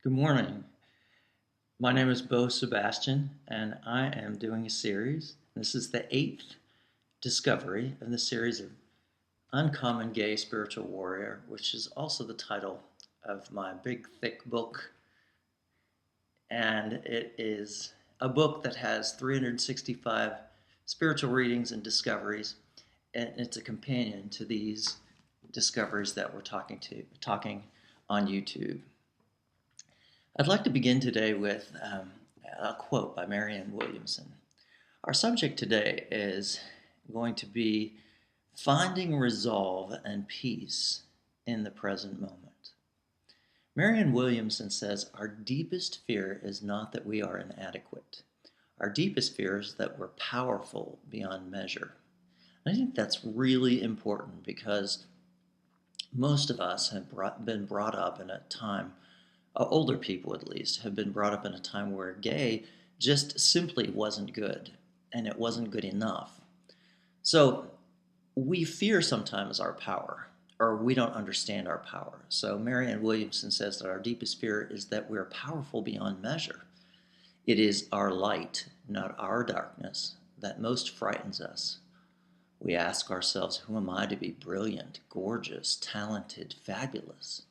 Good morning. My name is Sebastian, and I am doing a series. This is the eighth discovery of the series of Uncommon Gay Spiritual Warrior, which is also the title of my big, thick book. And it is a book that has 365 spiritual readings and discoveries, and it's a companion to these discoveries that we're talking on YouTube. I'd like to begin today with a quote by Marianne Williamson. Our subject today is going to be finding resolve and peace in the present moment. Marianne Williamson says, our deepest fear is not that we are inadequate. Our deepest fear is that we're powerful beyond measure. And I think that's really important because most of us have been brought up in a time, older people at least, have been brought up in a time where gay just simply wasn't good, and it wasn't good enough. So we fear sometimes our power, or we don't understand our power. So Marianne Williamson says that our deepest fear is that we're powerful beyond measure. It is our light, not our darkness, that most frightens us. We ask ourselves, who am I to be brilliant, gorgeous, talented, fabulous?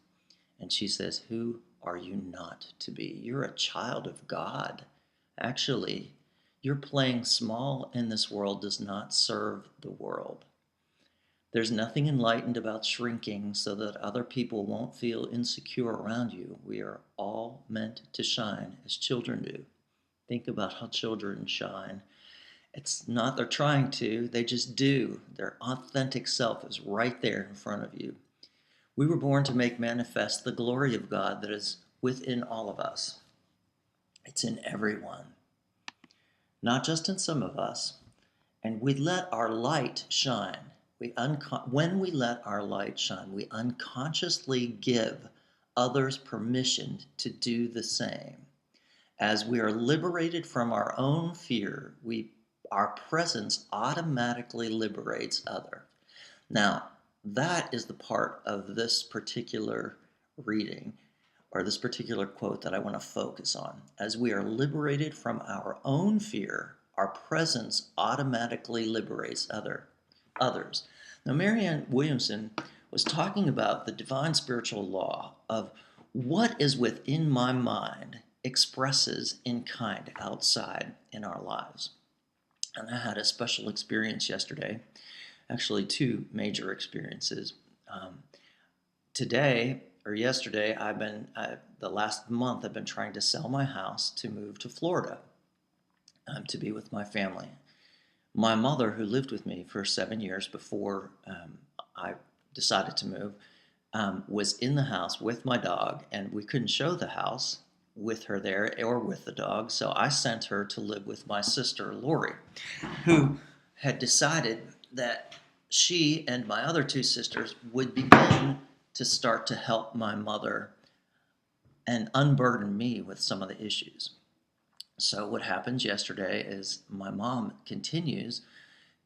And she says, who are you not to be? You're a child of God. Actually, your playing small in this world does not serve the world. There's nothing enlightened about shrinking so that other people won't feel insecure around you. We are all meant to shine as children do. Think about how children shine. It's not they're trying to, they just do. Their authentic self is right there in front of you. We were born to make manifest the glory of God that is within all of us. It's in everyone, not just in some of us. And we let our light shine. When we let our light shine, we unconsciously give others permission to do the same. As we are liberated from our own fear, our presence automatically liberates others. Now, that is the part of this particular reading, or this particular quote, that I want to focus on. As we are liberated from our own fear, our presence automatically liberates others. Now, Marianne Williamson was talking about the divine spiritual law of what is within my mind expresses in kind outside in our lives. And I had a special experience yesterday. Actually, two major experiences. Yesterday, the last month, I've been trying to sell my house to move to Florida to be with my family. My mother, who lived with me for 7 years before I decided to move, was in the house with my dog, and we couldn't show the house with her there or with the dog, so I sent her to live with my sister, Lori, who had decided that she and my other two sisters would begin to start to help my mother and unburden me with some of the issues. So what happens yesterday is my mom continues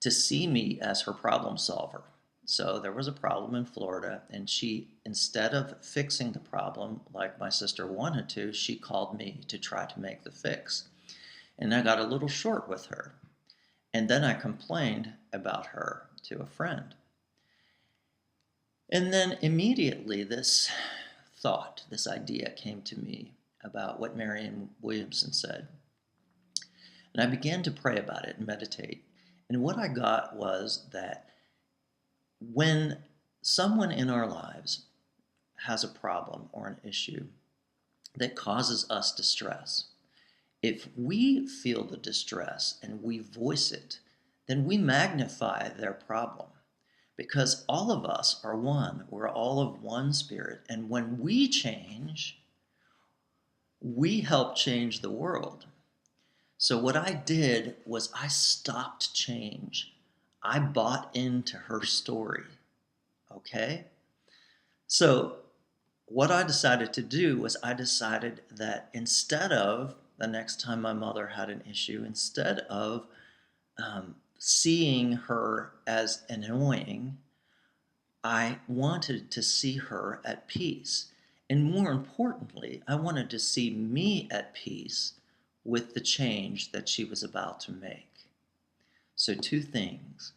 to see me as her problem solver. So there was a problem in Florida, and she, instead of fixing the problem like my sister wanted to, she called me to try to make the fix. And I got a little short with her. And then I complained about her to a friend. And then immediately this thought, this idea came to me about what Marianne Williamson said. And I began to pray about it and meditate. And what I got was that when someone in our lives has a problem or an issue that causes us distress, if we feel the distress and we voice it, then we magnify their problem, because all of us are one. We're all of one spirit. And when we change, we help change the world. So what I did was I stopped change. I bought into her story. Okay? So what I decided to do was I decided that instead of the next time my mother had an issue, instead of seeing her as annoying, I wanted to see her at peace. And more importantly, I wanted to see me at peace with the change that she was about to make. So, two things.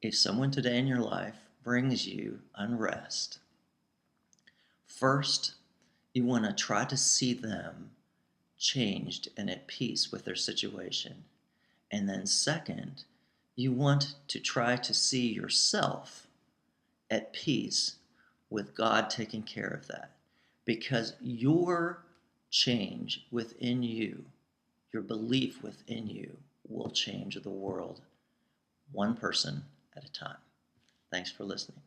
If someone today in your life brings you unrest, first, you want to try to see them changed and at peace with their situation. And then, second, you want to try to see yourself at peace with God taking care of that. Because your change within you, your belief within you, will change the world one person at a time. Thanks for listening.